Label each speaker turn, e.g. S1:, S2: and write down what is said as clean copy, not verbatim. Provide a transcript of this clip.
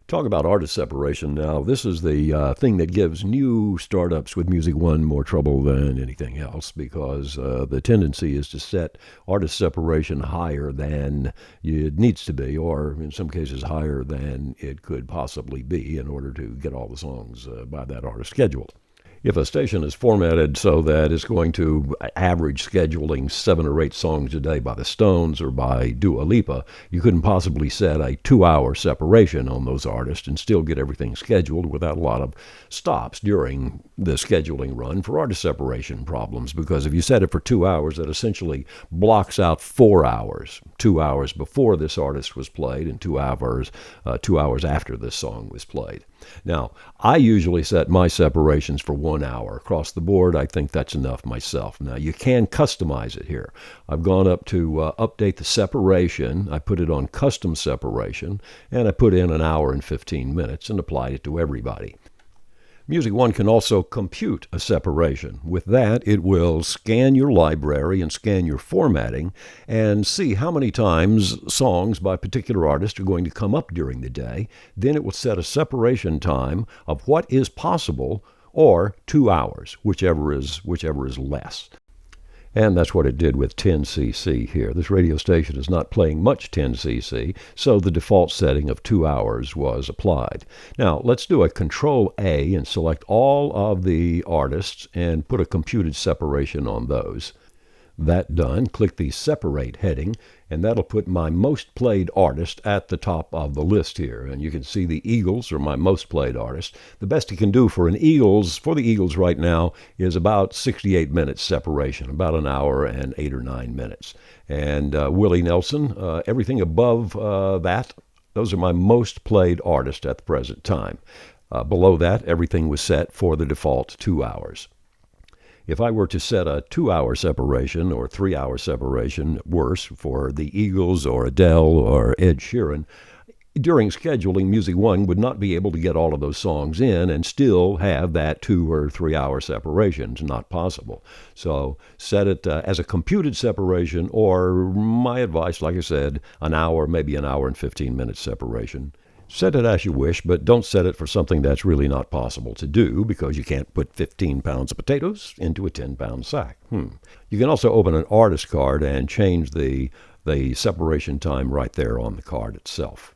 S1: Talk about artist separation now. This is the thing that gives new startups with Music One more trouble than anything else because the tendency is to set artist separation higher than it needs to be, or in some cases higher than it could possibly be in order to get all the songs by that artist scheduled. If a station is formatted so that it's going to average scheduling 7 or 8 songs a day by the Stones or by Dua Lipa, you couldn't possibly set a 2-hour separation on those artists and still get everything scheduled without a lot of stops during the scheduling run for artist separation problems. Because if you set it for 2 hours, that essentially blocks out 4 hours, 2 hours before this artist was played and 2 hours after this song was played. Now, I usually set my separations for 1 hour. Across the board, I think that's enough myself. Now, you can customize it here. I've gone up to update the separation. I put it on custom separation, and I put in 1 hour and 15 minutes and applied it to everybody. Music One can also compute a separation. With that, it will scan your library and scan your formatting and see how many times songs by a particular artist are going to come up during the day. Then it will set a separation time of what is possible or 2 hours, whichever is less. And that's what it did with 10cc here. This radio station is not playing much 10cc, so the default setting of 2 hours was applied. Now, let's do a Control A and select all of the artists and put a computed separation on those. That done, click the Separate heading, and that'll put my most played artist at the top of the list here. And you can see the Eagles are my most played artist. The best you can do for the Eagles right now is about 68 minutes separation, about 1 hour and 8 or 9 minutes. And Willie Nelson, everything above that, those are my most played artists at the present time. Below that, everything was set for the default 2 hours. If I were to set a 2-hour separation or 3-hour separation, worse, for the Eagles or Adele or Ed Sheeran, during scheduling, Music One would not be able to get all of those songs in and still have that 2 or 3 hour separation. It's not possible. So set it as a computed separation, or my advice, like I said, 1 hour, maybe 1 hour and 15 minutes separation. Set it as you wish, but don't set it for something that's really not possible to do because you can't put 15 pounds of potatoes into a 10-pound sack. You can also open an artist card and change the separation time right there on the card itself.